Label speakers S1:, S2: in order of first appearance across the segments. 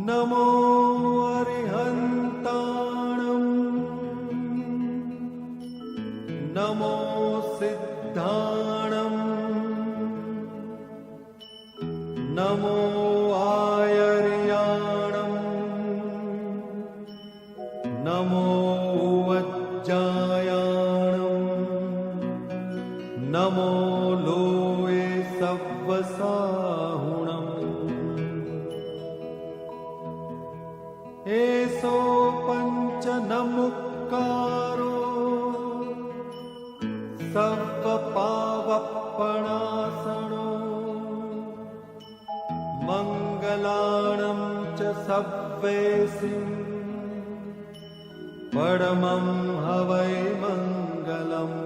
S1: नमो अरिहन्ताणम् नमो सिद्धाणम् नमो आयर्याणम् नमो वज्जायाणम् नमो लोये सव्वसाहुणम् एसो पञ्चनमुक्कारो सर्वपावपणासनो मङ्गलाणं च सव्वेसिं परमं हवै मङ्गलम्।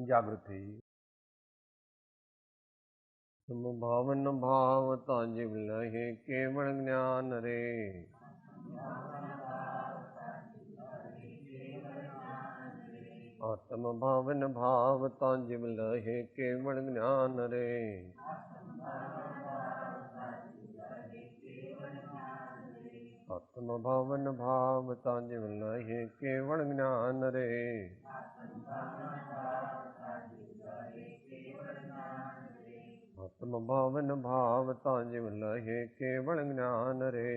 S2: जागृति समभावन भावता जीव लहे केवल ज्ञान रे आत्म भावन भावता जीव लहे केवल ज्ञान रे आत्म भावन भावता जीव लहे केवल ज्ञान रे आत्म भावन भावता जीव लहे केवल ज्ञान रे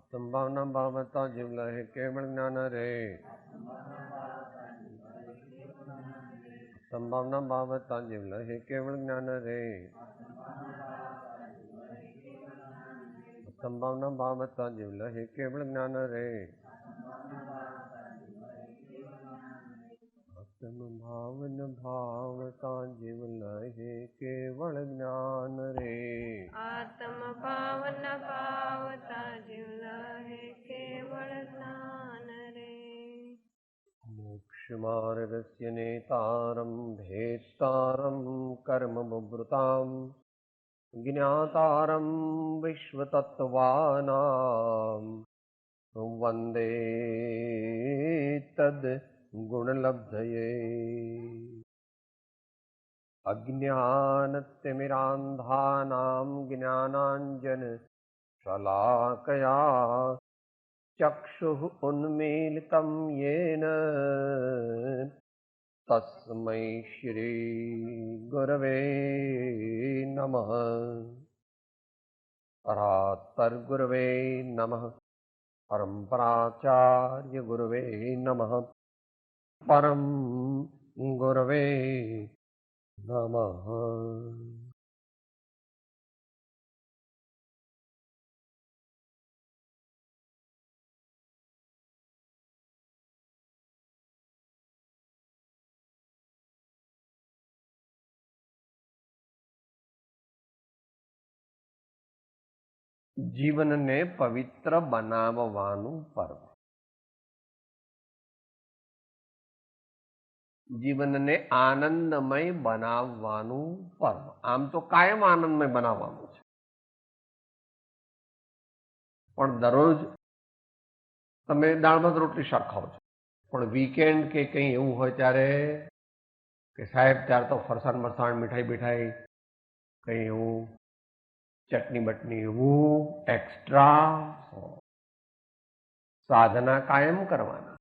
S2: आत्म भावना भावता जीव लहे केवल ज्ञान रे आत्म भावना भावता जीव लहे केवल ज्ञान रे आत्म भावना भावता जीव लहे केवल ज्ञान रे आत्म भावन भावता जीव लहे केवल ज्ञान रे
S3: आत्म भावन भावता जीव लहे केवल ज्ञान रे
S2: मोक्ष मार्गस्य नेतारं भेत्तारं कर्म बुभृतां ज्ञातारं विश्वतत्त्वानां वन्दे तद् गुणलब्धये अज्ञानतिमिरान्धानां ज्ञानाञ्जन शलाकया चक्षुः उन्मीलितं येन तस्मै श्री गुरवे नमः परात्परगुरवे नमः परम्पराचार्य गुरवे नमः परम गुरवे नमः। જીવનને પવિત્ર બનાવવાનું પર્વ, જીવનને આનંદમય બનાવવાનું પર્વ. આમ તો કાયમ આનંદમય બનાવવાનું છે, પણ દરરોજ તમે દાળ ભાત રોટલી શાક ખાઓ છો, પણ વીકેન્ડ કે કંઈ એવું હોય ત્યારે કે સાહેબ ત્યારે તો ફરસાણ મરસાણ મીઠાઈ બીઠાઈ કંઈ એવું ચટણી બટની એવું એક્સ્ટ્રા સાધના કાયમ કરવાના,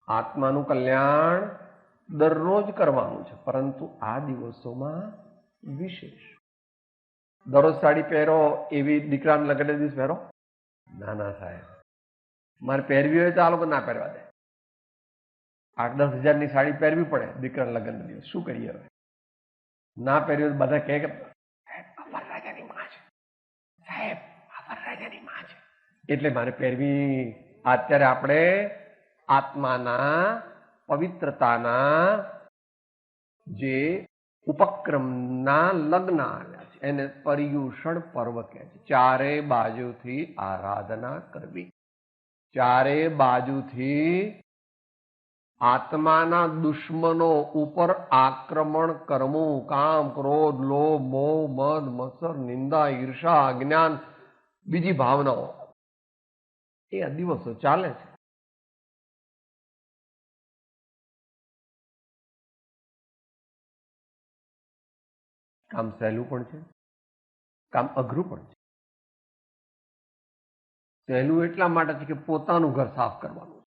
S2: આત્માનું કલ્યાણ દરરોજ કરવાનું છે, પરંતુ આ દિવસોમાં વિશેષ. દરરોજ સાડી પહેરો એવી દીકરાને લગ્ન દિવસ પહેરો? ના ના સાહેબ, મારે પહેરવી હોય તો આ લોકો ના પહેરવા દે. 8-10 હજારની સાડી પહેરવી પડે દીકરાના લગ્ન દિવસ. શું કરીએ હવે? ના પહેરવી હોય બધા કહે કે વરરાજાની માં છે સાહેબ, આ વરરાજાની માં છે એટલે મારે પહેરવી. અત્યારે આપણે આત્માના પવિત્રતાના જે ઉપક્રમના લગ્ન આવ્યા છે એને પર્યુષણ પર્વ કહે છે. ચારે બાજુથી આરાધના કરવી, ચારે બાજુથી આત્માના દુશ્મનો ઉપર આક્રમણ કરવું, કામ, ક્રોધ, લોભ, મોહ, મદ, મત્સર, નિંદા, ઈર્ષા, અજ્ઞાન, બીજી ભાવનાઓ, એ આ દિવસો ચાલે છે. કામ સહેલું પણ છે, કામ અઘરું પણ છે. સહેલું એટલા માટે છે કે પોતાનું ઘર સાફ કરવાનું.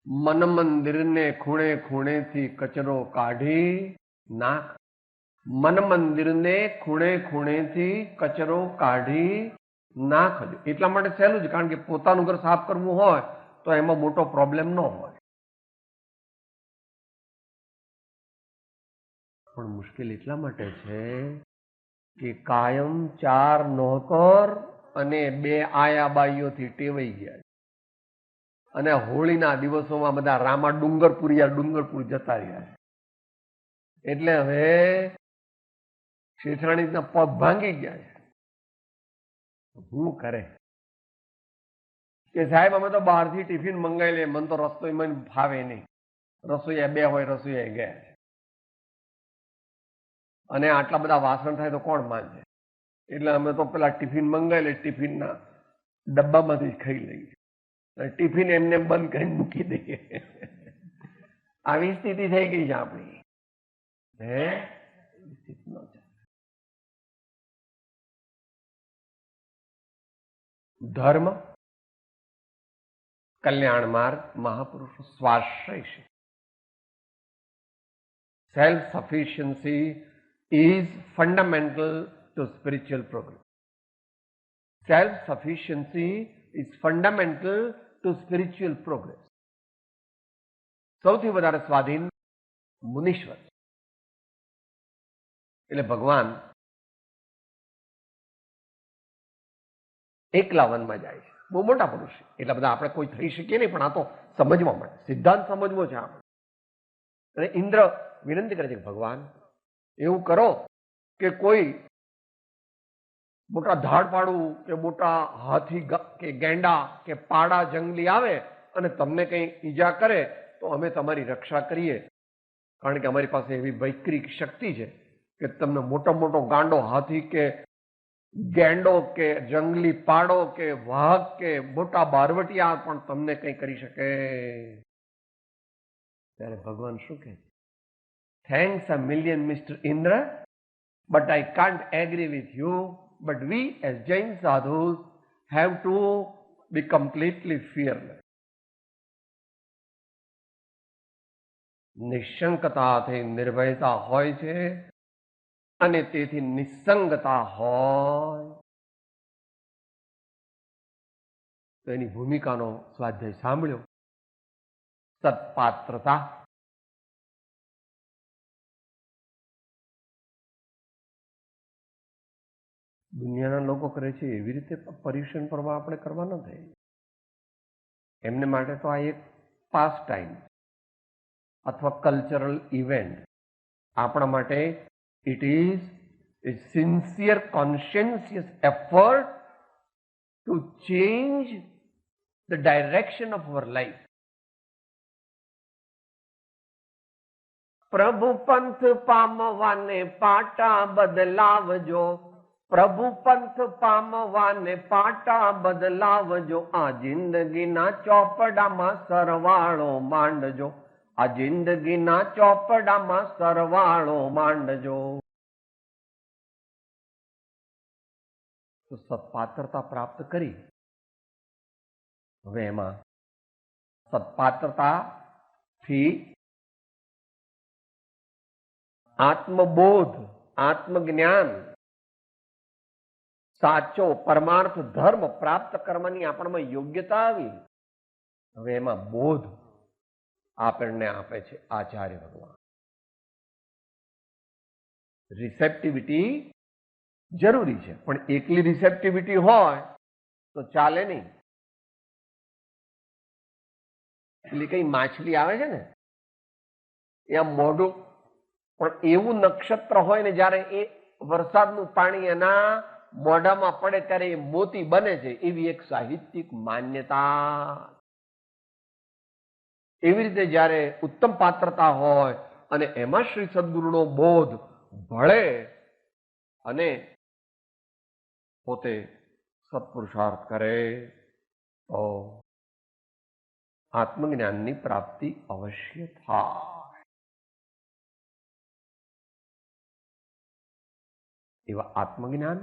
S2: મન મંદિરને ખૂણે ખૂણેથી કચરો કાઢી નાખ. મન મંદિરને ખૂણે ખૂણેથી કચરો કાઢી નાખજો. એટલા માટે સહેલું છે કારણ કે પોતાનું ઘર સાફ કરવું હોય તો એમાં મોટો પ્રોબ્લેમ ન હોય. પણ મુશ્કેલ એટલા માટે છે કે કાયમ 4 નોકર અને 2 આયાબાઈઓથી ટેવાઈ ગયા અને હોળીના દિવસોમાં બધા રામા ડુંગરપુર જતા રહ્યા છે. એટલે હવે શેઠાણીના પગ ભાંગી ગયા છે. શું કરે કે સાહેબ અમે તો બહારથી ટિફિન મંગાવી લે, મને તો રસોઈમાં ફાવે નહીં, રસોઈયા 2 હોય, રસોઈયા ગયા છે અને આટલા બધા વાસણ થાય તો કોણ માંજે? એટલે અમે તો પેલા ટિફિન મંગાવી લે, ટિફિનના ડબ્બામાંથી જ ખાઈ લઈએ, ટિફિન એમને બંધ કરીને મૂકી દઈએ. આવી સ્થિતિ થઈ ગઈ છે આપણી. ધર્મ, કલ્યાણ માર્ગ, મહાપુરુષો સ્વાશ્રય છે. Self sufficiency is fundamental to spiritual progress. Self-sufficiency is fundamental to spiritual progress. સૌથી વધારે સ્વાધીન મુનીશ્વર એટલે ભગવાન એકલા વનમાં જાય છે. બહુ મોટા પુરુષ છે, એટલા બધા આપણે કોઈ થઈ શકીએ નહીં, પણ આ તો સમજવા માટે સિદ્ધાંત સમજવો છે આપણે. અને ઇન્દ્ર વિનંતી કરે છે કે ભગવાન એવું કરો કે કોઈ મોટા ધાડપાડું કે મોટા હાથી કે ગેંડા કે પાડા જંગલી આવે અને તમને કંઈ ઈજા કરે તો અમે તમારી રક્ષા કરીએ, કારણ કે અમારી પાસે એવી વૈક્રિક શક્તિ છે કે તમને મોટો ગાંડો હાથી કે ગેંડો કે જંગલી પાડો કે વાઘ કે મોટા બારવટિયા પણ તમને કંઈ કરી શકે. ત્યારે ભગવાન શું કહે? Thanks a million, Mr. Indra, but I can't agree with you. But we as Jain sadhus have to be completely fearless. નિશંકતાથી નિર્ભયતા હોય છે અને તેથી નિસંગતા હોય તો એની ભૂમિકાનો સ્વાધ્યાય સાંભળ્યો. સત્પાત્રતા. દુનિયાના લોકો કરે છે એવી રીતે પર્યુષણ પર્વ આપણે કરવા ન થાય. એમને માટે તો આ એક પાસ ટાઈમ અથવા કલ્ચરલ ઇવેન્ટ. આપણા માટે it is a sincere conscientious effort to change the direction of our life. પ્રભુ પંથ પામવાને પાટા બદલાવજો, પ્રભુ પંથ પામવાને પાટા બદલાવજો, આ જિંદગીના ચોપડામાં સરવાળો માંડજો, આ જિંદગીના ચોપડામાં સરવાળો માંડજો. તો સત્પાત્રતા પ્રાપ્ત કરી. હવે એમાં સત્પાત્રતાથી આત્મબોધ, આત્મજ્ઞાન, સાચો પરમાર્થ ધર્મ પ્રાપ્ત કરવાની આપણામાં યોગ્યતા આવી. હવે એમાં બોધ આપણને આપે છે આચાર્ય ભગવાન. રિસેપ્ટિવિટી જરૂરી છે, પણ એકલી રિસેપ્ટિવિટી હોય તો ચાલે નહીં. એટલે કઈ માછલી આવે છે ને એ આમ મોઢું, પણ એવું નક્ષત્ર હોય ને જ્યારે એ વરસાદનું પાણી એના મોઢામાં પડે ત્યારે એ મોતી બને છે, એવી એક સાહિત્યિક માન્યતા. એવી રીતે જ્યારે ઉત્તમ પાત્રતા હોય અને એમાં શ્રી સદગુરુનો બોધ ભળે અને પોતે સત્પુરુષાર્થ કરે તો આત્મજ્ઞાનની પ્રાપ્તિ અવશ્ય થાય. એવા આત્મજ્ઞાન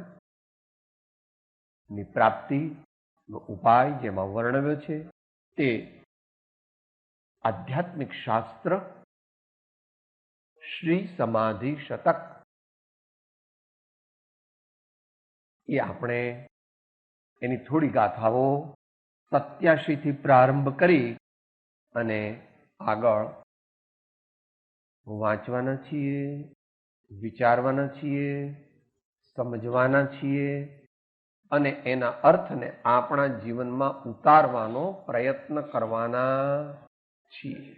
S2: ની પ્રાપ્તિનો ઉપાય જેમાં વર્ણવ્યો છે તે આધ્યાત્મિક શાસ્ત્ર શ્રી સમાધિ શતક એ આપણે એની થોડી ગાથાઓ 87 થી પ્રારંભ કરી અને આગળ વાંચવાના છીએ, વિચારવાના છીએ, સમજવાના છીએ અને એના અર્થને આપણા જીવનમાં ઉતારવાનો પ્રયત્ન કરવાના છીએ.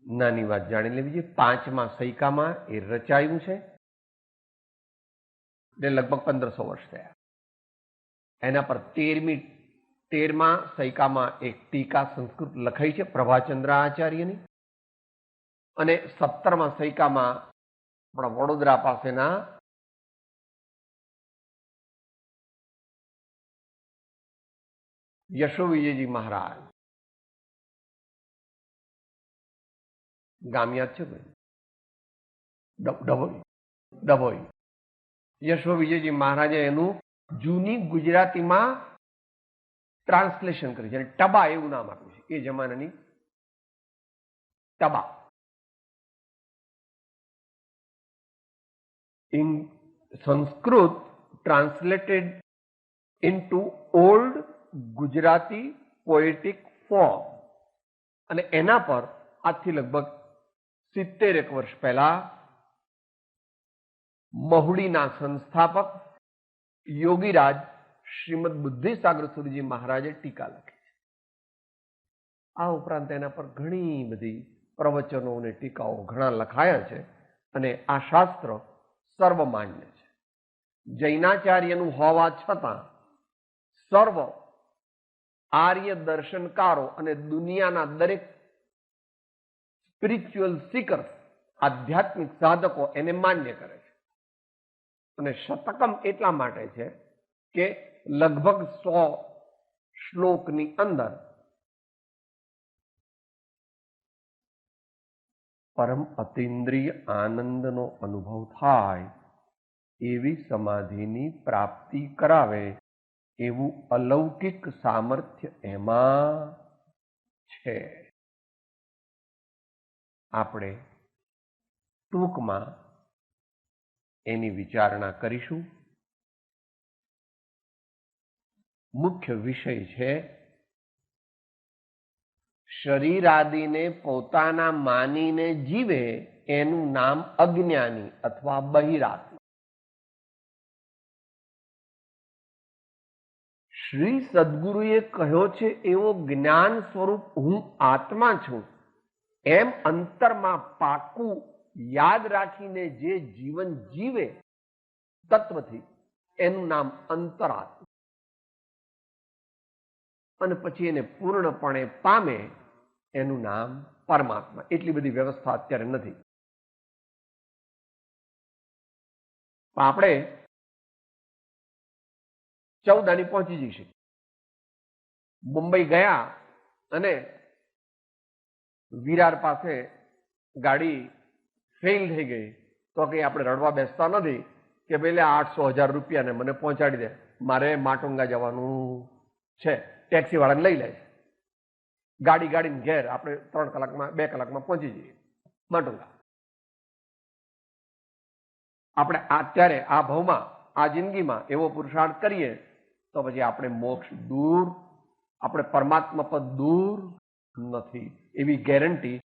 S2: નાની વાત જાણી લેવી જોઈએ. 5મા સૈકામાં એ રચાયું છે, એટલે લગભગ 1500 વર્ષ થયા. એના પર 13મા સૈકામાં એક ટીકા સંસ્કૃત લખાઈ છે પ્રભાચંદ્ર આચાર્યની, અને 17મા સૈકામાં આપણા વડોદરા પાસેના યશો વિજયજી મહારાજ, ગામ યાદ છે ભાઈ? ડભોઈ. યશો વિજયજી મહારાજે એનું જૂની ગુજરાતીમાં ટ્રાન્સલેશન કર્યું છે અને ટબા એવું નામ આપ્યું છે. એ જમાનાની ટબા. in Sanskrit translated into old Gujarati poetic form, અને એના પર આજથી લગભગ 70 વર્ષ પહેલા મહુડીના સંસ્થાપક યોગીરાજ શ્રીમદ બુદ્ધિસાગર સુરીજી મહારાજે ટીકા લખી છે. આ ઉપરાંત એના પર ઘણી બધી પ્રવચનો અને ટીકાઓ ઘણા લખાયા છે અને આ શાસ્ત્ર સર્વમાન્ય છે. જૈનાચાર્યનું હોવા છતાં સર્વ આર્ય દર્શનકારો અને દુનિયાના દરેક સ્પિરિચ્યુઅલ સિકર્સ, આધ્યાત્મિક સાધકો એને માન્ય કરે છે. અને શતકમ એટલા માટે છે કે લગભગ 100 શ્લોકની અંદર પરમ અતિન્દ્રિય આનંદનો અનુભવ થાય એવી સમાધિની પ્રાપ્તિ કરાવે એવું અલૌકિક સામર્થ્ય એમાં છે. આપણે ટૂંકમાં એની વિચારણા કરીશું. મુખ્ય વિષય છે શરીરાદિને પોતાના માનીને જીવે એનું નામ અજ્ઞાની અથવા બહિરાત્મા. શ્રી સદગુરુએ કહ્યો છે એવો જ્ઞાન સ્વરૂપ હું આત્મા છું એમ અંતરમાં પાકું યાદ રાખીને જે જીવન જીવે તત્વથી એનું નામ અંતરાત્મા, અને પછી એને પૂર્ણપણે પામે એનું નામ પરમાત્મા. એટલી બધી વ્યવસ્થા અત્યારે નથી. આપણે 14 પહોંચી જઈશું. મુંબઈ ગયા અને વિરાર પાસે ગાડી ફેલ થઈ ગઈ તો કે આપણે રડવા બેસતા નથી કે પેલે 800,000 રૂપિયા ને મને પહોંચાડી દે, મારે માટુંગા જવાનું છે, ટેક્સી વાળાને લઈ લે. ગાડીને ઘેર આપણે 3 કલાકમાં 2 કલાકમાં પહોંચી જઈએ માટુંગા. આપણે અત્યારે આ ભાવમાં આ જિંદગીમાં એવો પુરુષાર્થ કરીએ તો પછી આપણે મોક્ષ દૂર, આપણે પરમાત્મા પદ દૂર નથી એવી ગેરંટી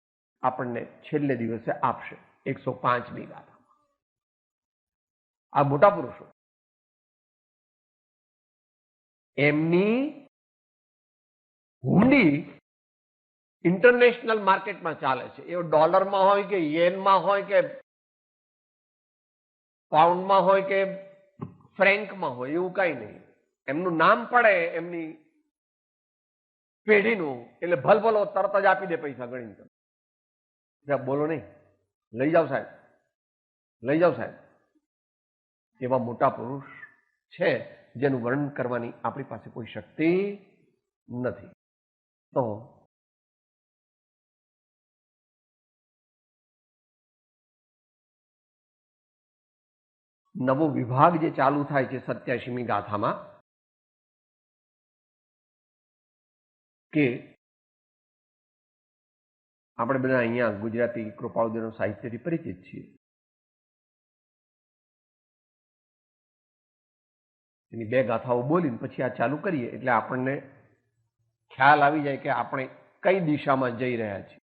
S2: આપણને છેલ્લે દિવસે આપશે. 105મી ગાથા. આ મોટા પુરુષો એમની હુંડી ઇન્ટરનેશનલ માર્કેટમાં ચાલે છે. એ ડોલરમાં હોય કે યેનમાં હોય કે પાઉન્ડમાં હોય કે ફ્રેન્કમાં હોય એવું કઈ નહીં. એમનું નામ પડે એમની પેઢીનું એટલે ભલભલો તરત જ આપી દે પૈસા ગણીને. સાહેબ બોલો નહીં, લઈ જાઓ સાહેબ, લઈ જાઓ સાહેબ. એવા મોટા પુરુષ છે જેનું વર્ણન કરવાની આપણી પાસે કોઈ શક્તિ નથી. તો નવો વિભાગ જે ચાલુ થાય છે 87મી ગાથામાં, કે આપણે બધા અહીંયા ગુજરાતી કૃપાળુદેવના સાહિત્યથી પરિચિત છીએ. એની 2 ગાથાઓ બોલીને પછી આ ચાલુ કરીએ એટલે આપણને ખ્યાલ આવી જાય કે આપણે કઈ દિશામાં જઈ રહ્યા છીએ.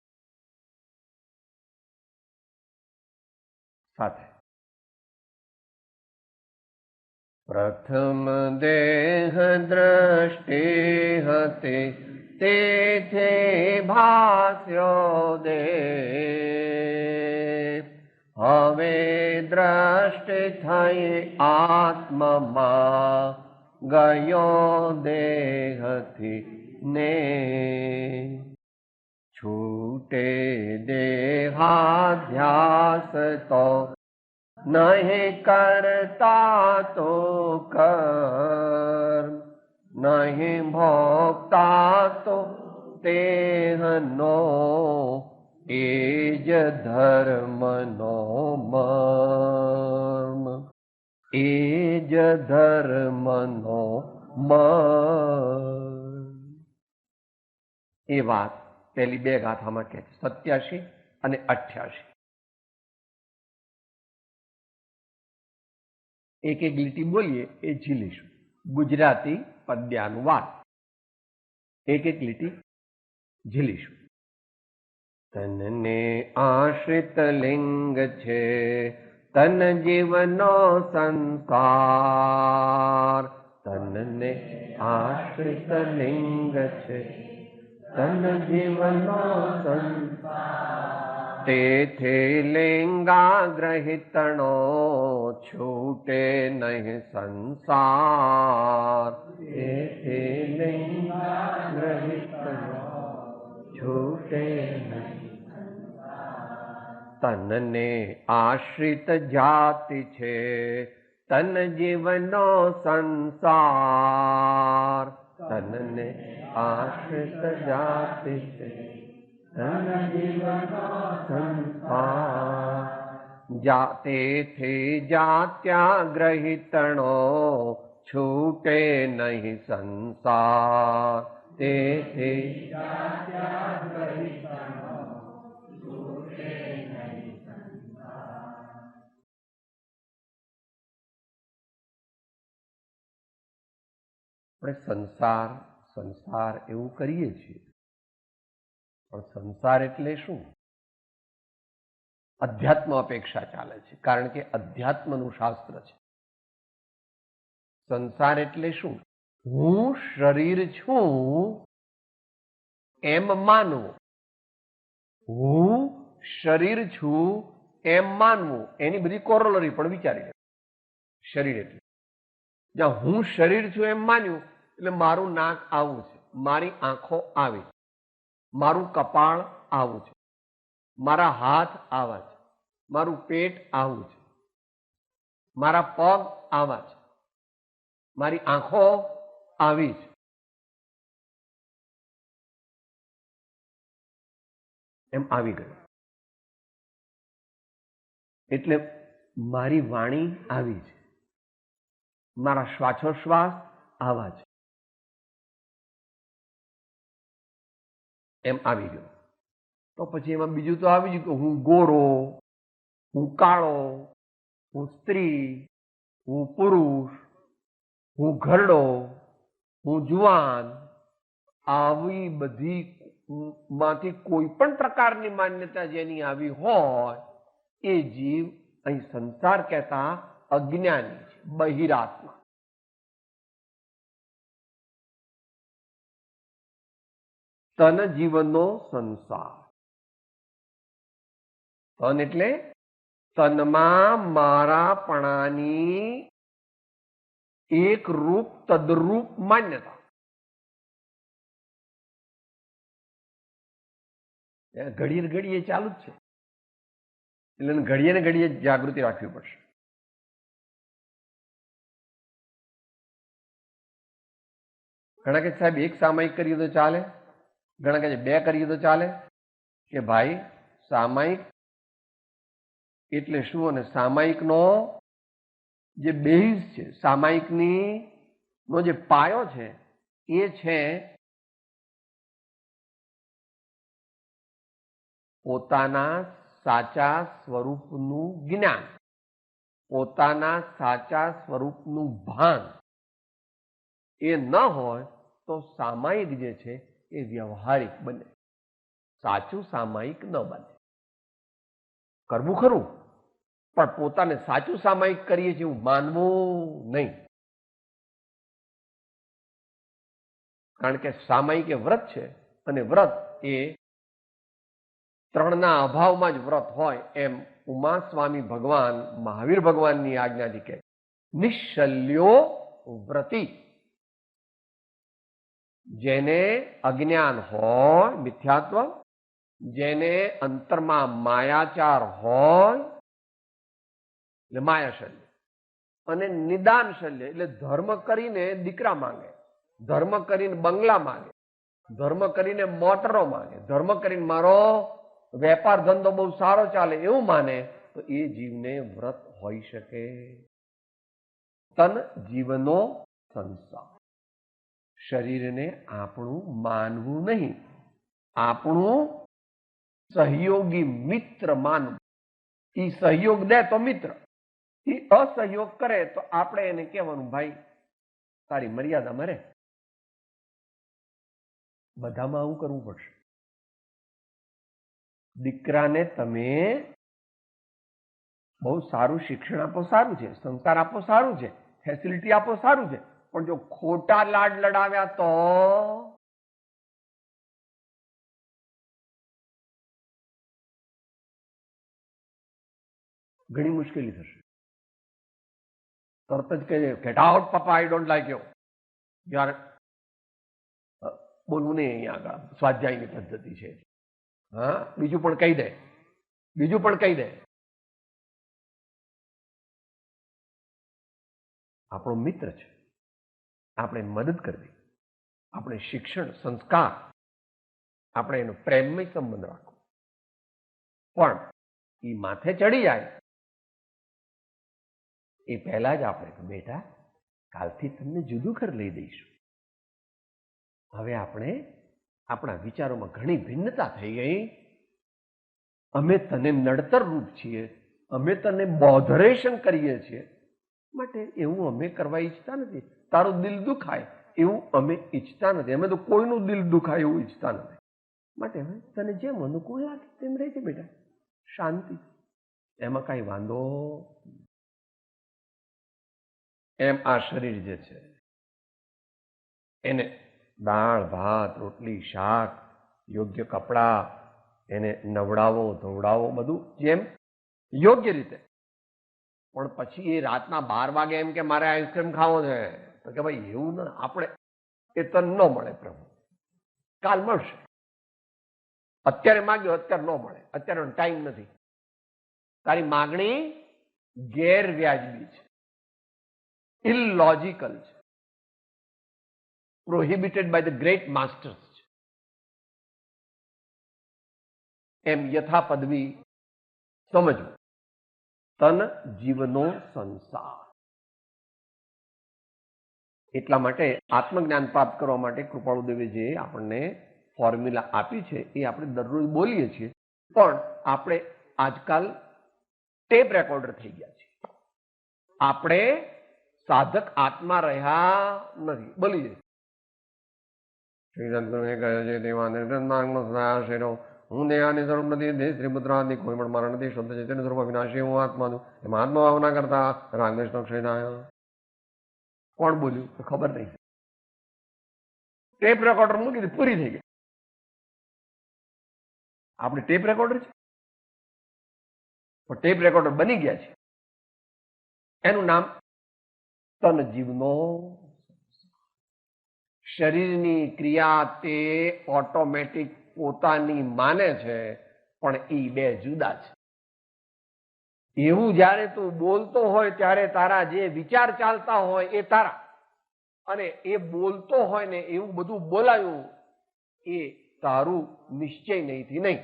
S2: સાથે પ્રથમ દેહ દ્રષ્ટિ હતી તે ભાસ્યો દે, હવે દ્રષ્ટિ થઈ આત્મમાં ગયો દેહથી ને, છૂટે દેહાધ્યાસ તો નહીં કરતા તો કર, નહીં ભોગતા તો તેહનો એ જ ધર્મનો મર્મ, એ જ ધર્મનો મર્મ. એ વાત પહેલી 2 ગાથામાં કહે છે, 87 અને 88. એક એક લીટી બોલીએ એ ઝીલીશું. ગુજરાતી પદ્યાનુવાદ, એક એક લીટી ઝીલીશું. તનને આશ્રિત લિંગ છે તન જીવનો સંસાર, તનને આશ્રિત લિંગ છે તન જીવનો સંસાર, તેથી લિંગાગ્રહિતણો છૂટે નહીં સંસાર, તેથી લિંગાગ્રહિતણો છૂટે નહીં. તનને આશ્રિત જાતિ છે તન જીવનો સંસાર, તનને આશ્રિત જાતિ છે તન જીવનો સંસાર, જાતેથી જાત્યાગ્રહિતણો છૂટે નહીં સંસાર, તેથી જાત્યાગ્રહિતણો છૂટે નહીં સંસાર. આપણે સંસાર સંસાર એવું કરીએ છીએ, પણ સંસાર એટલે શું? અધ્યાત્મ અપેક્ષા ચાલે છે, કારણ કે અધ્યાત્મનું શાસ્ત્ર છે. સંસાર એટલે શું? હું શરીર છું એમ માનવું, હું શરીર છું એમ માનવું, એની બધી કોરોલરી પણ વિચારી લે. શરીર એટલે જ્યાં હું શરીર છું એમ માન્યું એટલે મારું નાક આવું છે, મારી આંખો આવી, મારું કપાળ આવું છે, મારા હાથ આવા છે, મારું પેટ આવું છે, મારા પગ આવા છે, મારી આંખો આવી છે. એમ આવી ગયું એટલે મારી વાણી આવી છે, મારા શ્વાસોશ્વાસ આવા છે, એમ આવી ગયો. તો પછી એમાં બીજું તો આવી ગયું કે હું ગોરો, હું કાળો, હું સ્ત્રી, હું પુરુષ, હું ઘરડો, હું જુવાન. આવી બધી માંથી કોઈ પણ પ્રકારની માન્યતા જેની આવી હોય એ જીવ અહીં સંસાર કહેતા અજ્ઞાની છે, બહિરાત્મા. તન જીવનનો સંસાર. તન એટલે તનમાં મારાપણાની એક રૂપ તદ્રૂપ માન્યતા. ઘડીએ ને ઘડીએ ચાલુ જ છે, એટલે ઘડીએ ને ઘડીએ જાગૃતિ રાખવી પડશે. ઘણા કે સાહેબ એક સામાયિક કરીએ તો ચાલે, ઘણા કે 2 કરીએ તો ચાલે. કે ભાઈ સામાયિક એટલે શું અને સામાયિકનો જે બેઝ છે, સામાયિકની નો જે પાયો છે એ છે પોતાના સાચા સ્વરૂપનું જ્ઞાન, પોતાના સાચા સ્વરૂપનું ભાન. એ ન હોય તો સામાયિક જે છે એ વ્યવહારિક બને, સાચું સામાયિક ન બને. કરવું ખરું, પણ પોતાને સાચું સામાયિક કરીએ છીએ એવું માનવું નહીં. કારણ કે સામાયિક એ વ્રત છે, અને વ્રત એ 3ના અભાવમાં જ વ્રત હોય એમ ઉમા સ્વામી ભગવાન મહાવીર ભગવાનની આજ્ઞાથી કહે નિશ્ચલ્યો વ્રતી. જેને અજ્ઞાન હોય, મિથ્યાત્વ, જેને અંતરમાં માયાચાર હોય એટલે માયાશલ્ય, અને નિદાન શલ્ય એટલે ધર્મ કરીને દીકરા માંગે, ધર્મ કરીને બંગલા માંગે, ધર્મ કરીને મોટરો માંગે, ધર્મ કરીને મારો વેપાર ધંધો બહુ સારો ચાલે એવું માને, તો એ જીવને વ્રત હોઈ શકે. તન જીવનો સંસાર. શરીરને આપણું માનવું નહીં, આપણું સહયોગી મિત્ર માનવું. એ સહયોગ દે તો મિત્ર, એ અસહયોગ કરે તો આપણે એને કહેવાનું ભાઈ તારી મર્યાદામાં રહે. બધામાં આવું કરવું પડશે. દીકરાને તમે બહુ સારું શિક્ષણ આપો, સારું છે, સંસ્કાર આપો, સારું છે, ફેસિલિટી આપો, સારું છે, પણ જો ખોટા લાડ લડાવ્યા તો ઘણી મુશ્કેલી થશે. તરત જ કહે ગેટ આઉટ પપ્પા, આઈ ડોન્ટ લાઈક યુ. યાર બોલવું નહીં અહીંયા આગળ, સ્વાધ્યાયની પદ્ધતિ છે. હા, બીજું પણ કહી દે, બીજું પણ કહી દે. આપણો મિત્ર છે, આપણે મદદ કરવી, આપણે શિક્ષણ, સંસ્કાર, આપણે એનો પ્રેમમય સંબંધ રાખવો. પણ એ માથે ચડી જાય એ પહેલા જ આપણે બેટા કાલથી તમને જુદું ઘર લઈ દઈશું. હવે આપણે આપણા વિચારોમાં ઘણી ભિન્નતા થઈ ગઈ. અમે તને નડતર રૂપ છીએ, અમે તને બોધરેશન કરીએ છીએ, માટે એવું અમે કરવા ઈચ્છતા નથી. તારું દિલ દુખાય એવું અમે ઈચ્છતા નથી. અમે તો કોઈનું દિલ દુખાય એવું ઈચ્છતા નથી. માટે હવે તને જેમ અનુકૂળ લાગે તેમ રહેજે બેટા, શાંતિ, એમાં કાંઈ વાંધો. એમ આ શરીર જે છે એને દાળ ભાત રોટલી શાક યોગ્ય કપડાં, એને નવડાવો ધોવડાવો બધું જેમ યોગ્ય રીતે. પણ પછી એ રાતના 12 વાગે એમ કે મારે આઈસ્ક્રીમ ખાવો છે, તો કે ભાઈ એવું ના, આપણે એ તને ન મળે પ્રભુ, કાલ મળશે. અત્યારે માગ્યો અત્યારે ન મળે, અત્યારે ટાઈમ નથી. તારી માગણી ગેરવ્યાજબી છે, ઇલોજિકલ છે, prohibited by the great masters છે. એમ યથા પદવી સમજવું. તન જીવનો સંસાર. એટલા માટે આત્મજ્ઞાન પ્રાપ્ત કરવા માટે કૃપાળુદેવે જે આપણને ફોર્મ્યુલા આપી છે એ આપણે દરરોજ બોલીએ છીએ, પણ આપણે આજકાલ ટેપ રેકોર્ડર થઈ ગયા છે. આપણે સાધક આત્મા રહ્યા નથી. બોલીએ શ્રી સદગુરુએ કહ્યું છે તેવા હું દેહાની સ્વરૂપ નથી, દેહ શ્રીપુત્રાદિ કોઈ પણ મારા નથી, શુદ્ધ ચૈતન્ય સ્વરૂપ વિનાશી હું આત્મા છું. એમાં આત્મભાવના કરતા રાગદેશનો ક્ષય થાય. કોણ બોલ્યું તો ખબર નહીં. ટેપ રેકોર્ડર મૂકી દીધી, પૂરી થઈ ગઈ. આપણે ટેપ રેકોર્ડર છે, પણ ટેપ રેકોર્ડર બની ગયા છે. એનું નામ તન જીવનો શરીરની ક્રિયા તે ઓટોમેટિક પોતાની માને છે, પણ એ બે જુદા છે. એવું જ્યારે તું બોલતો હોય ત્યારે તારા જે વિચાર ચાલતા હોય એ તારા, અને એ બોલતો હોય ને એવું બધું બોલાયું એ તારું નિશ્ચય નહીંથી નહીં.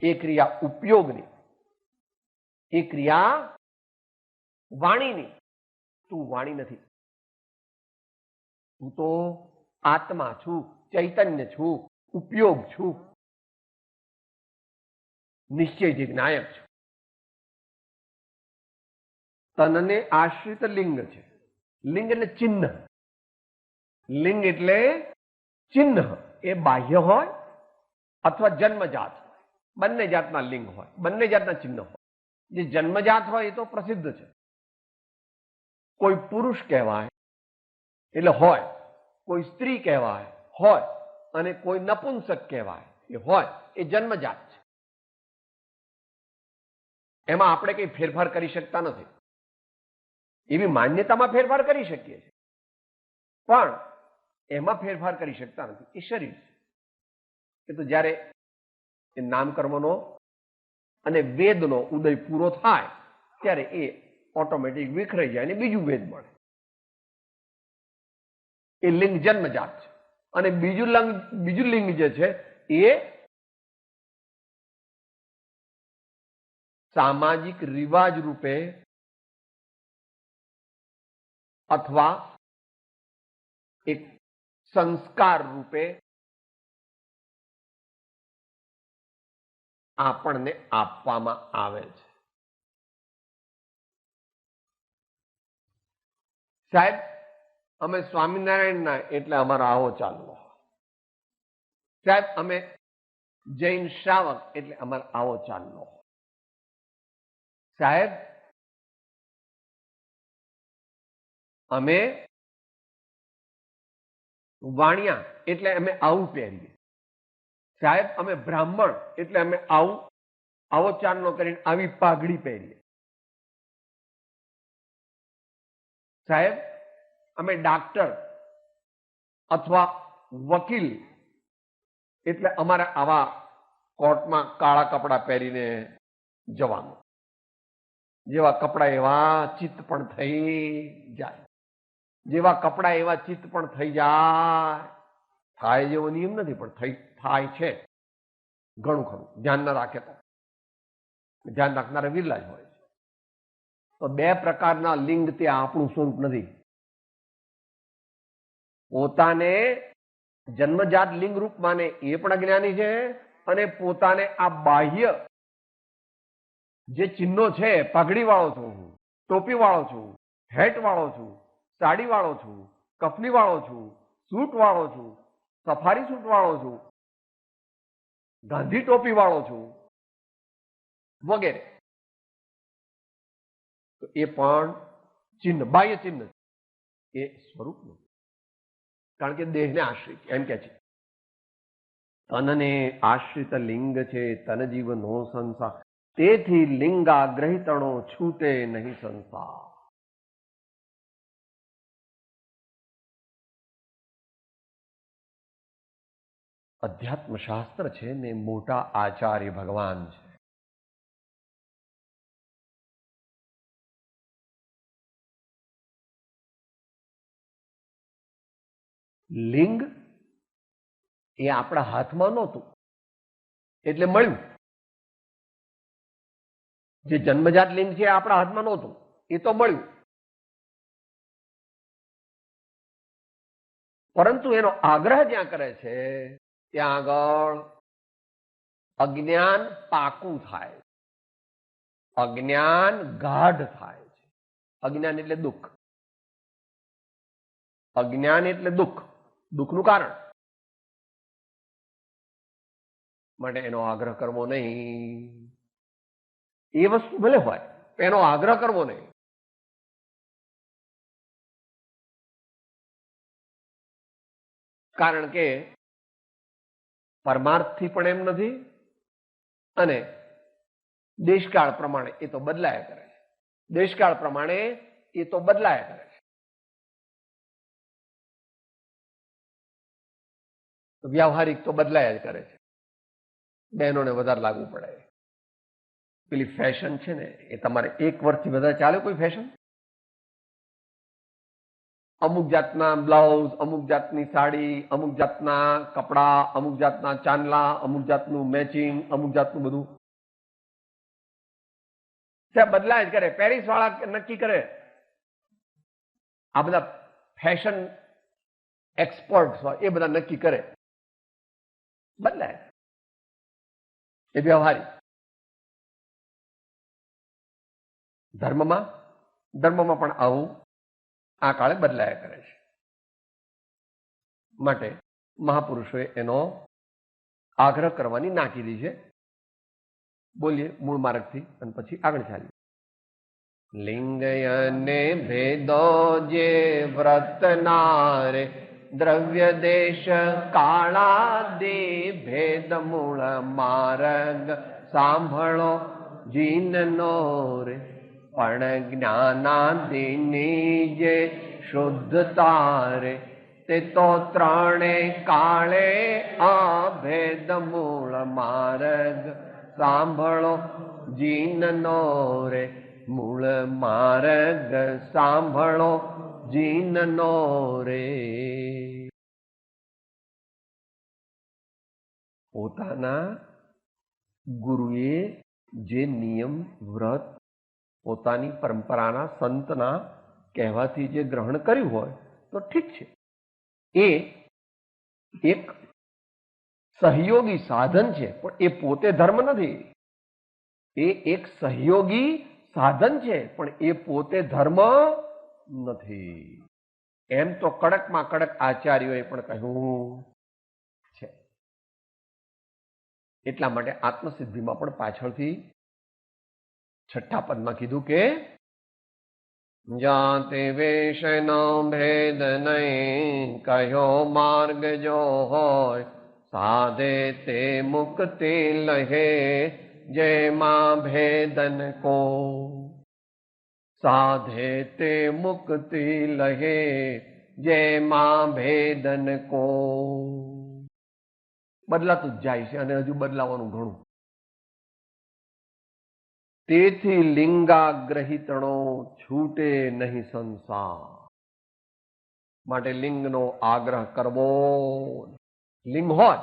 S2: એ ક્રિયા ઉપયોગની, એ ક્રિયા વાણીની. તું વાણી નથી, તું તો આત્મા છું, ચૈતન્ય છું, ઉપયોગ છું, નિશ્ચયથી જ્ઞાયક છું. તનને આશ્રિત લિંગ છે. લિંગ એટલે ચિહ્ન. લિંગ એટલે ચિહ્ન. એ બાહ્ય હોય અથવા જન્મજાત હોય. બંને જાતના લિંગ હોય, બંને જાતના ચિહ્ન હોય. જે જન્મજાત હોય એ તો પ્રસિદ્ધ છે. કોઈ પુરુષ કહેવાય એટલે હોય, કોઈ સ્ત્રી કહેવાય હોય, અને કોઈ નપુંસક કહેવાય એ હોય. એ જન્મજાત છે. એમાં આપણે કઈ ફેરફાર કરી શકતા નથી. એવી માન્યતામાં ફેરફાર કરી શકીએ છીએ, પણ એમાં ફેરફાર કરી શકતા નથી. એ શરીર છે. એ તો જ્યારે એ નામકર્મનો અને વેદનો ઉદય પૂરો થાય ત્યારે એ ઓટોમેટિક વિખરાઈ જાય અને બીજું વેદ મળે. એ લિંગ જન્મજાત છે. અને બીજું લિંગ જે છે એ સામાજિક રિવાજ રૂપે અથવા એક સંસ્કાર રૂપે આપણને આપવામાં આવે છે. સાહેબ, અમે સ્વામિનારાયણના એટલે અમારો આવો ચાલવો. સાહેબ, અમે જૈન શ્રાવક એટલે અમારો આવો ચાલવો. સાહેબ, અમે વાણિયા એટલે અમે આવું પહેરીએ. સાહેબ, અમે બ્રાહ્મણ એટલે અમે આવો ચાંદલો કરીને આવી પાઘડી પહેરીએ. સાહેબ, અમે ડાક્ટર અથવા વકીલ એટલે અમારે આવા કોર્ટમાં કાળા કપડા પહેરીને જવાનું. જેવા કપડા એવા ચિત્ત પણ થઈ જાય. જેવા કપડા એવા ચિત્ત પણ થઈ જાય. થાય જેવો નિયમ નથી, પણ થાય છે. ઘણું ખરું ધ્યાન ન રાખે તો. ધ્યાન રાખનારા વિરલા જ હોય છે. તો બે પ્રકારના લિંગ તે આપણું સ્વરૂપ નથી. પોતાને જન્મજાત લિંગ રૂપ માને એ પણ અજ્ઞાની છે, અને પોતાને આ બાહ્ય જે ચિહ્નો છે, પાઘડી વાળો છું, ટોપી વાળો છું, હેટ વાળો છું, સાડી વાળો છું, કફની વાળો છું, સૂટ વાળો છું, સફારી સૂટ વાળો છું, ગાંધી ટોપી વાળો છું, વગેરે. તો એ પણ ચિહ્ન, બાહ્ય ચિહ્ન એ સ્વરૂપ નથી. કારણ કે દેહને આશ્રિત એમ કે છે. તનને આશ્રિત લિંગ છે, તન જીવ નો સંસાર. તેથી લિંગાગ્રહિતણો છૂટે નહીં સંસાર. અધ્યાત્મ શાસ્ત્ર છે ને મોટા આચાર્ય ભગવાન છે. લિંગ એ આપણા હાથમાં નહોતું એટલે મળ્યું. જે જન્મજાત લિંગ છે આપણા હાથમાં નહોતું, એ તો મળ્યું. પરંતુ એનો આગ્રહ જ્યાં કરે છે ત્યાં આગળ અજ્ઞાન પાકું થાય, અજ્ઞાન ગાઢ થાય છે. અજ્ઞાન એટલે દુઃખ. અજ્ઞાન એટલે દુઃખ, દુઃખનું કારણ. માટે એનો આગ્રહ કરવો નહીં. એ વસ્તુ ભલે હોય, એનો આગ્રહ કરવો નહીં. કારણ કે પરમાર્થથી પણ એમ નથી, અને દેશકાળ પ્રમાણે એ તો બદલાયા કરે છે. દેશકાળ પ્રમાણે એ તો બદલાયા કરે છે. વ્યવહારિક તો બદલાયા જ કરે છે. બહેનોને વધારે લાગુ પડે. પેલી ફેશન છે ને એ તમારે 1 વર્ષથી વધારે ચાલે કોઈ ફેશન? અમુક જાતના બ્લાઉઝ, અમુક જાતની સાડી, અમુક જાતના કપડા, અમુક જાતના ચાંદલા, અમુક જાતનું મેચિંગ, અમુક જાતનું બધું ત્યાં બદલાય જ કરે. પેરિસ વાળા નક્કી કરે. આ બધા ફેશન એક્સપર્ટ હોય એ બધા નક્કી કરે. બદલાય. એ વ્યવહારિક. ધર્મમાં પણ આવું આ કાળે બદલાયા કરે છે. માટે મહાપુરુષોએ એનો આગ્રહ કરવાની ના કીધી છે. બોલીએ મૂળ માર્ગથી અને પછી આગળ ચાલીએ. લિંગ અને ભેદો જે વ્રતના રે, દ્રવ્ય દેશ કાળાદિ ભેદ મૂળ માર્ગ સાંભળો જીનનો રે. પણ જ્ઞાનાદિની જે શુદ્ધતા રે, તે તો ત્રણે કાળે અભેદ મૂળ માર્ગ સાંભળો જીનનો રે. મૂળ માર્ગ સાંભળો જીનનો રે. પોતાના ગુરુએ જે નિયમ વ્રત પોતાની પરંપરાના સંતના કહેવાથી જે ગ્રહણ કર્યું હોય તો ઠીક છે. એ એક સહયોગી સાધન છે, પણ એ પોતે ધર્મ નથી. એ એક સહયોગી સાધન છે, પણ એ પોતે ધર્મ નથી. એમ તો કડકમાં કડક આચાર્યોએ પણ કહ્યું છે. એટલા માટે આત્મસિદ્ધિમાં પણ પાછળથી 6ઠ્ઠા પદમાં કીધું કે જાતે વેશનો ભેદ નહીં, કયો માર્ગ જો હોય સાધે તે મુક્તિ લહે, જેમાં ભેદન કો. સાધે તે મુક્તિ લહે, જેમાં ભેદન કો. બદલાતું જ જાય છે અને હજુ બદલાવાનું ઘણું. તેથી લિંગાગ્રહિતણો છૂટે નહીં સંસાર. માટે લિંગનો આગ્રહ કરવો. લિંગ હોય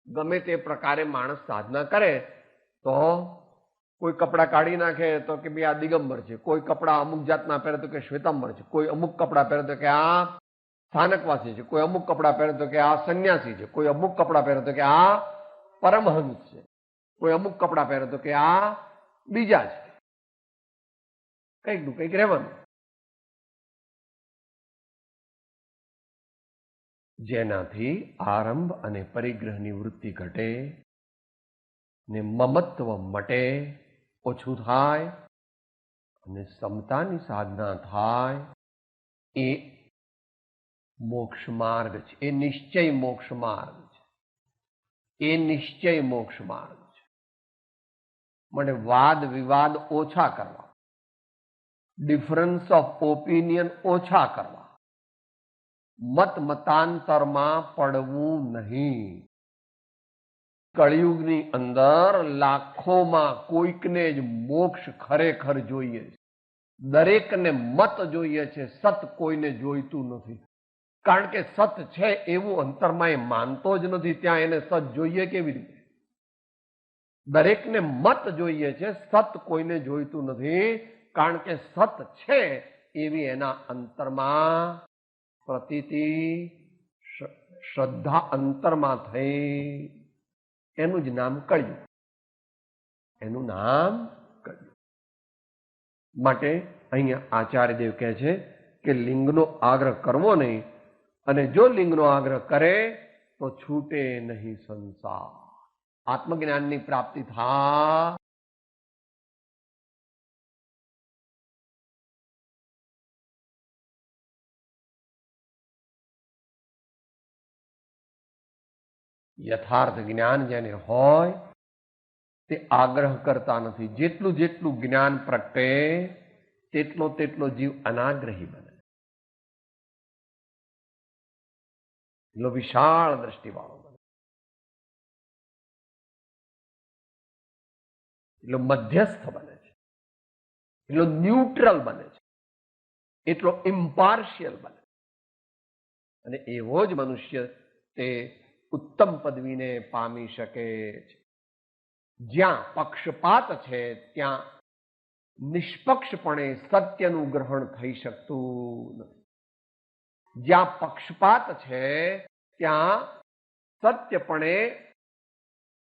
S2: ગમે તે પ્રકારે માણસ સાધના કરે તો કોઈ કપડા કાઢી નાખે તો કે ભાઈ આ દિગંબર છે, કોઈ કપડા અમુક જાતના પહેરે તો કે શ્વેતાંબર છે, કોઈ અમુક કપડા પહેરે તો કે આ સ્થાનકવાસી છે, કોઈ અમુક કપડા પહેરે તો કે આ સંન્યાસી છે, કોઈ અમુક કપડા પહેરે તો કે આ પરમહંસ છે, કોઈ અમુક કપડા પહેરે તો કે આ બીજા છે. કંઈક નું કંઈક રહેવાનું. જેનાથી આરંભ અને પરિગ્રહની વૃત્તિ ઘટે ને મમત્વ મટે, ઓછું થાય અને સમતાની સાધના થાય. એ મોક્ષ માર્ગ છે. એ નિશ્ચય મોક્ષ માર્ગ છે. એ નિશ્ચય મોક્ષ માર્ગ છે. માટે વાદ વિવાદ ઓછા કરવા, ડિફરન્સ ઓફ ઓપિનિયન ઓછા કરવા, મત મતાંતરમાં પડવું નહીં. કળિયુગની અંદર લાખોમાં કોઈકને જ મોક્ષ ખરેખર જોઈએ છે. દરેકને મત જોઈએ છે, સત કોઈને જોઈતું નથી. કારણ કે સત છે એવું અંતરમાં એ માનતો જ નથી. ત્યાં એને સત જોઈએ કેવી રીતે? દરેકને મત જોઈએ છે, સત કોઈને જોઈતું નથી. કારણ કે સત છે એવી એના અંતરમાં પ્રતીતિ, શ્રદ્ધા અંતરમાં થઈ. એનું જ નામ કળિયુગ. એનું નામ કળિયુગ. માટે અહીંયા આચાર્યદેવ કહે છે કે લિંગનો આગ્રહ કરવો નહીં, અને જો લિંગનો આગ્રહ કરે તો છૂટે નહીં સંસાર. આત્મજ્ઞાનની પ્રાપ્તિ થાય. યથાર્થ જ્ઞાન જેને હોય તે આગ્રહ કરતા નથી. જેટલું જેટલું જ્ઞાન પ્રગટે તેટલો તેટલો જીવ અનાગ્રહી બને, એટલો વિશાળ દ્રષ્ટિવાળો બને, એટલો મધ્યસ્થ બને છે, એટલો ન્યુટ્રલ બને છે, એટલો ઇમ્પાર્શિયલ બને. અને એવો જ મનુષ્ય તે ઉત્તમ પદવીને પામી શકે છે. જ્યાં પક્ષપાત છે ત્યાં નિષ્પક્ષપણે સત્યનું ગ્રહણ થઈ શકતું નથી. જ્યાં પક્ષપાત છે ત્યાં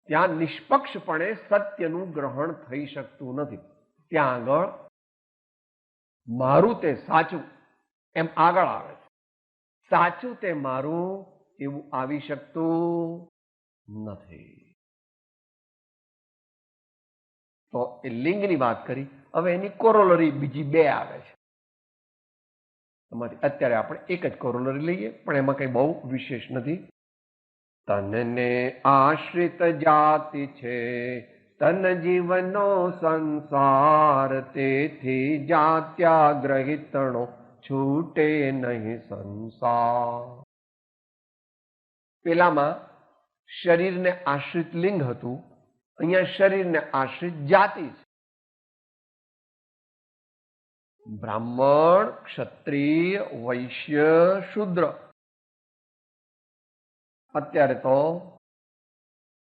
S2: ત્યાં નિષ્પક્ષપણે સત્યનું ગ્રહણ થઈ શકતું નથી. ત્યાં આગળ મારું તે સાચું એમ આગળ આવે છે, સાચું તે મારું એવું આવી શકતું નથી. તો એ લિંગની વાત કરી. હવે એની કોરોલરી બીજી બે આવે છે. અત્યારે આપણે એક જ કોરોલરી લઈએ, પણ એમાં કઈ બહુ વિશેષ નથી. તનને આશ્રિત જાતિ છે તન જીવનો સંસાર, તેથી જાત્યાગ્રહિતણો છૂટે નહીં સંસાર. પેલામાં શરીરને આશ્રિત લિંગ હતું, અહીંયા શરીરને આશ્રિત જાતિ છે. બ્રાહ્મણ, ક્ષત્રિય, વૈશ્ય, શૂદ્ર. અત્યારે તો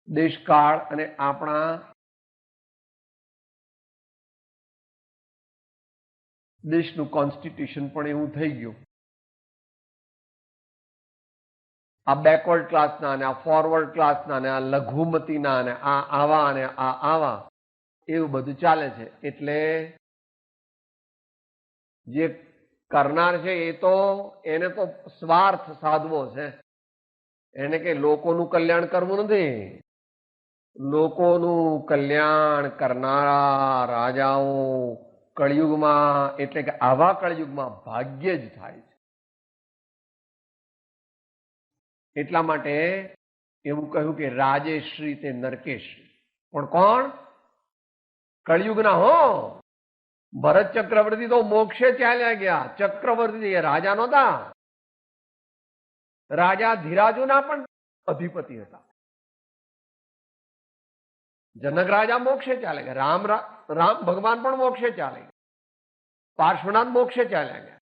S2: દેશકાળ અને આપણા દેશનું કોન્સ્ટિટ્યુશન પણ એવું થઈ ગયું. આ બેકવર્ડ ક્લાસના અને આ ફોરવર્ડ ક્લાસના અને આ લઘુમતીના અને આ આવા અને આ આવા એવું બધું ચાલે છે. એટલે જે કરનાર છે એને તો સ્વાર્થ સાધવો છે. એને કે લોકોનું કલ્યાણ કરવું નથી. લોકોનું કલ્યાણ કરનારા રાજાઓ કળિયુગમાં, એટલે કે આવા કળિયુગમાં ભાગ્યે જ થાય છે. એટલા માટે એવું કહ્યું કે રાજેશ્રી તે નરકેશ્રી. પણ કોણ? કળિયુગના. હો, ભરત ચક્રવર્તી તો મોક્ષે ચાલ્યા ગયા. ચક્રવર્તી રાજા નહોતા. રાજા ધીરાજુના પણ અધિપતિ હતા. જનક રાજા મોક્ષે ચાલે ગયા. રામ ભગવાન પણ મોક્ષે ચાલે ગયા. પાર્શ્વનાથ મોક્ષે ચાલ્યા ગયા.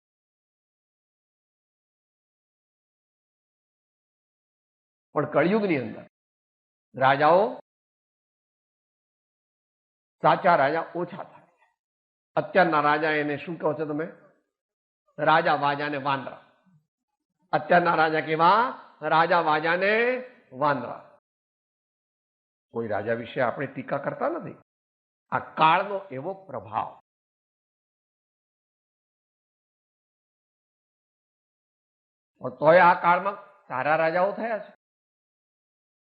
S2: પણ કળિયુગની અંદર રાજાઓ, સાચા રાજા ઓછા થાય. અત્યારના રાજા એને શું કહો છો તમે? રાજા વાજાને વાંદરા. અત્યારના રાજા કેવા? રાજા વાજાને વાંદરા. કોઈ રાજા વિશે આપણે ટીકા કરતા નથી. આ કાળનો એવો પ્રભાવ. તોય આ કાળમાં સારા રાજાઓ થયા છે.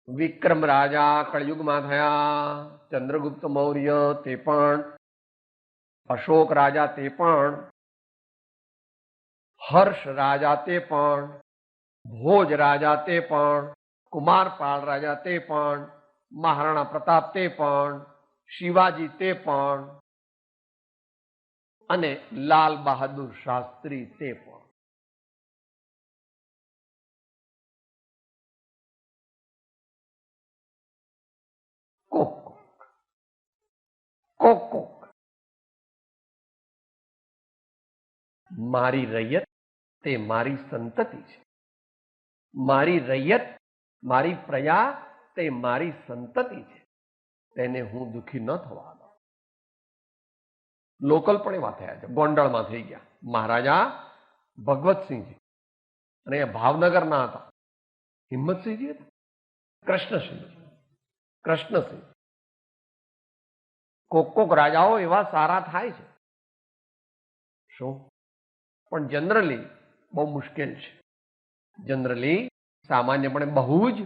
S2: વિક્રમ રાજા કળિયુગમાં થયા, ચંદ્રગુપ્ત મૌર્ય તે પણ, અશોક રાજા તે પણ, હર્ષ રાજા તે પણ, ભોજ રાજા તે પણ, કુમારપાળ રાજા તે પણ, મહારાણા પ્રતાપ તે પણ, શિવાજી તે પણ અને લાલ બહાદુર શાસ્ત્રી તે પણ. કોક મારી રૈયત તે મારી સંતતિ છે. મારી રૈયત, મારી પ્રજા તે મારી સંતતિ છે. તેને હું દુઃખી ન થવા દઉં. લોકલ પણ એવા થયા છે. ગોંડલમાં થઈ ગયા મહારાજા ભગવતસિંહજી, અને એ ભાવનગરના હતા. હિંમતસિંહજી હતા, કૃષ્ણસિંહ. કોક રાજાઓ એવા સારા થાય છે. શું? પણ જનરલી બહુ મુશ્કેલ છે. જનરલી સામાન્યપણે બહુ જ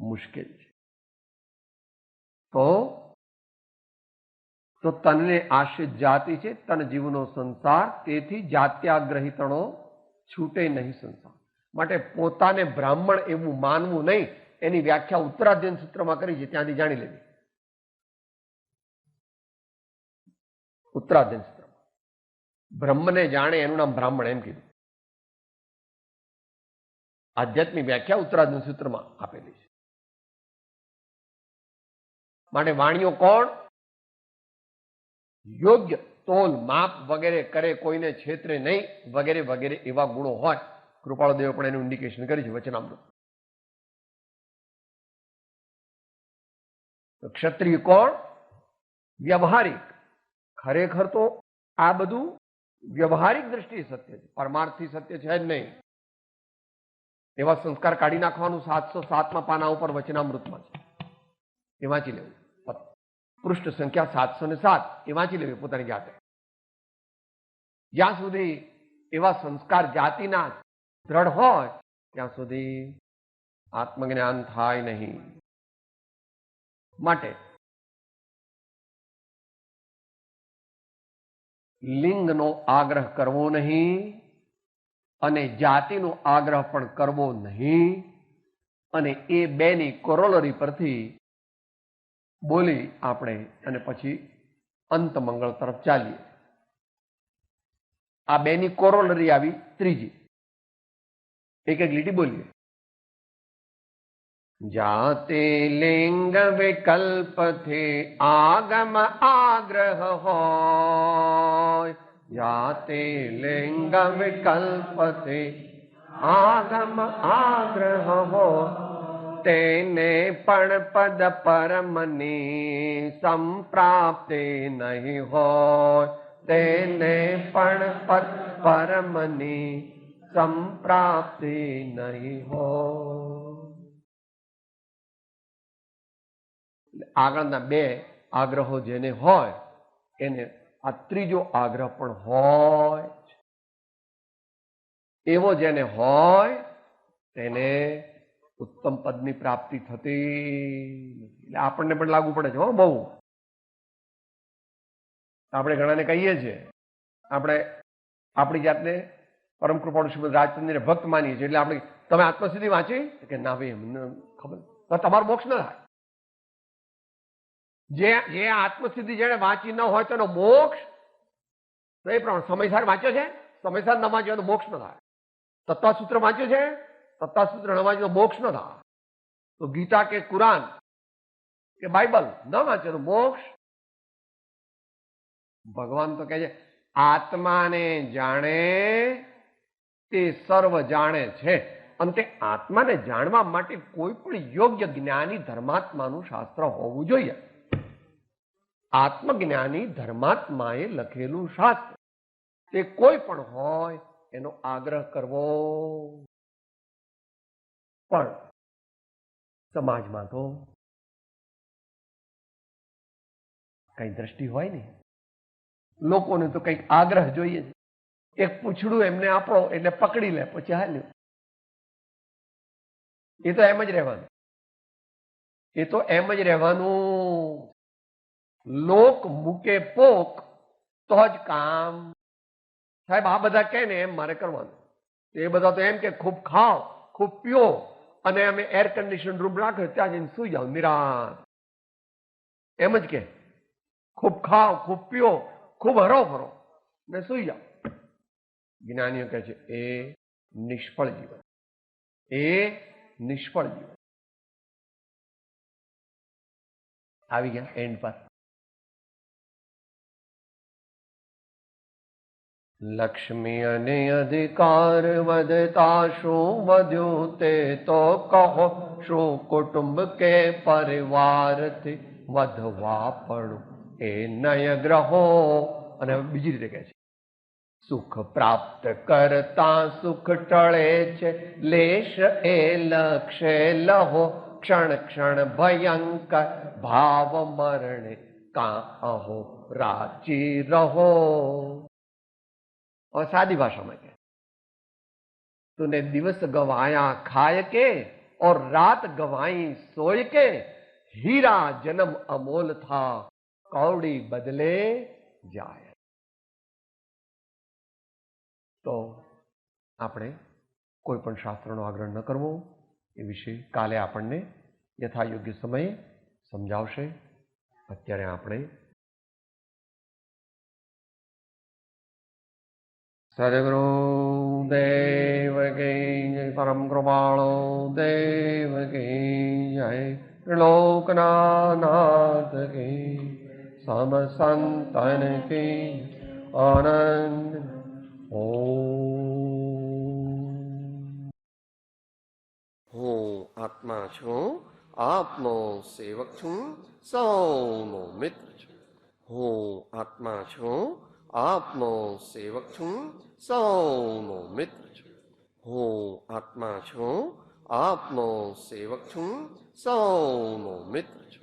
S2: મુશ્કેલ છે. તો તનને આશ્રિત જાતિ છે તન જીવનો સંસાર, તેથી જાત્યાગ્રહિતણો છૂટે નહીં સંસાર. માટે પોતાને બ્રાહ્મણ એવું માનવું નહીં. એની વ્યાખ્યા ઉત્તરાધ્યન સૂત્રમાં કરી છે, ત્યાંથી જાણી લેવી. ઉત્તરાધ્યન સૂત્રમાં. બ્રહ્મને જાણે એનું નામ બ્રાહ્મણ એમ કીધું. આધ્યાત્મિક વ્યાખ્યા ઉત્તરાધ્યન સૂત્રમાં આપેલી છે. માટે વાણીઓ કોણ? યોગ્ય તોલ માપ વગેરે કરે, કોઈને છેતરે નહીં, વગેરે વગેરે એવા ગુણો હોય. કૃપાળુદેવે પણ એનું ઇન્ડિકેશન કરી છે વચનામૃત. ક્ષત્રિય કોણ? વ્યવહારિક. ખરેખર તો આ બધું વ્યવહારિક દ્રષ્ટિએ સત્ય છે, પરમાર્થથી સત્ય છે જ નહીં. એવા સંસ્કાર કાઢી નાખવાનું 707માં પાના ઉપર વચનામૃતમાં છે. એ વાંચી લેવું. પૃષ્ઠ સંખ્યા 707 એ વાંચી લેવી પોતાની જાતે. જ્યાં સુધી એવા સંસ્કાર જાતિના દ્રઢ હોય ત્યાં સુધી આત્મજ્ઞાન થાય નહીં. માટે લિંગનો આગ્રહ કરવો નહીં અને જાતિનો આગ્રહ પણ કરવો નહીં. અને એ બેની કોરોલરી પરથી બોલી આપણે અને પછી અંત મંગળ તરફ ચાલીએ. આ બેની કોરોલરી આવી ત્રીજી. એક એક લીટી બોલીએ. જાતે લિંગ વિકલ્પથી આગમ આગ્રહ હોય, જાતે લિંગ વિકલ્પથી આગમ આગ્રહ હોય, તેને પણ પદ પરમની સંપ્રાપ્તિ નહીં હોય, તેને પણ પદ પરમની સંપ્રાપ્તિ નહીં હોય. આગળના બે આગ્રહો જેને હોય એને આ ત્રીજો આગ્રહ પણ હોય. એવો જેને હોય તેને ઉત્તમ પદની પ્રાપ્તિ થતી એટલે આપણને પણ લાગુ પડે છે. હો, બહુ આપણે ઘણાને કહીએ છીએ, આપણે આપણી જાતને પરમ કૃપાળુ શ્રીમદ રાજચંદ્રને ભક્ત માનીએ છીએ. એટલે આપણે તમે આત્મસિદ્ધિ વાંચી કે ના ભાઈ અમને ખબર તો તમારું મોક્ષ ન થાય. જે આત્મસિદ્ધિ જેને વાંચી ન હોય તેનો મોક્ષ તો એ પ્રમાણે સમયસર વાંચ્યો છે, સમયસર ન વાંચ્યો તો મોક્ષ ન થાય. તત્વસૂત્ર વાંચ્યું છે, તત્વસૂત્ર ન વાંચ્યો તો મોક્ષ ન થાય. તો ગીતા કે કુરાન કે બાઇબલ ન વાંચ્યો તો મોક્ષ. ભગવાન તો કહે છે આત્માને જાણે તે સર્વ જાણે છે. અને તે આત્માને જાણવા માટે કોઈ પણ યોગ્ય જ્ઞાની ધર્માત્માનું શાસ્ત્ર હોવું જોઈએ. આત્મજ્ઞાની ધર્માત્માએ લખેલું શાસ્ત્ર તે કોઈ પણ હોય એનો આગ્રહ કરવો. પણ સમાજમાં તો કઈ દ્રષ્ટિ હોય ને, લોકોને તો કઈક આગ્રહ જોઈએ છે. એક પૂછડું એમને આપો એટલે પકડી લે, પછી હાલ્યું. એ તો એમ જ રહેવાનું, એ તો એમ જ રહેવાનું. લોક મૂકે પોક તો જ કામ. સાહેબ આ બધા કહે ને એમ મારે કરવાનું. એ બધા તો એમ કે ખૂબ ખાઓ, ખૂબ પીઓ અને અમે એર કન્ડિશન રૂમ રાખ્યો ત્યાં જઈને સુઈ જાઓ નિરાશ. એમ જ કે ખૂબ ખાઓ, ખૂબ પીઓ, ખૂબ હરો ફરો ને સુઈ જાઓ. જ્ઞાનીઓ કહે છે એ નિષ્ફળ જીવન, એ નિષ્ફળ જીવન. આવી ગયા એન્ડ પર. લક્ષ્મી અને અધિકાર વધતા શું વધ્યું તે તો કહો, શું કુટુંબ કે પરિવારથી વધવા પડું એ નય ગ્રહો. અને બીજી રીતે કહે છે સુખ પ્રાપ્ત કરતા સુખ ટળે છે, લેશ એ લક્ષે લહો, ક્ષણ ક્ષણ ભયંકર ભાવ મરણે કા અહો રાચી રહો. और सादी भाषा में क्या, तूने दिवस गवाया खाए के और रात गवाई सोए के, हीरा जन्म अमोल था कौड़ी बदले जाए. તો આપણે કોઈ પણ શાસ્ત્રનો આગ્રહ ન કરવો એ વિશે કાલે આપણને યથાયોગ્ય સમયે સમજાવશે. અત્યારે આપણે સદગુરુ દેવ કી જય, પરમ કૃપાળુ દેવ કી જય, લોકનાથ કી, સબ સંતન કી આનંદ. હું આત્મા છું, આપનો સેવક છું, સૌનો મિત્ર છું. હું આત્મા છું, આપનો સેવક છું, સૌનો મિત્ર છું. હું આત્મા છું, આપનો સેવક છું, સૌનો મિત્ર છું.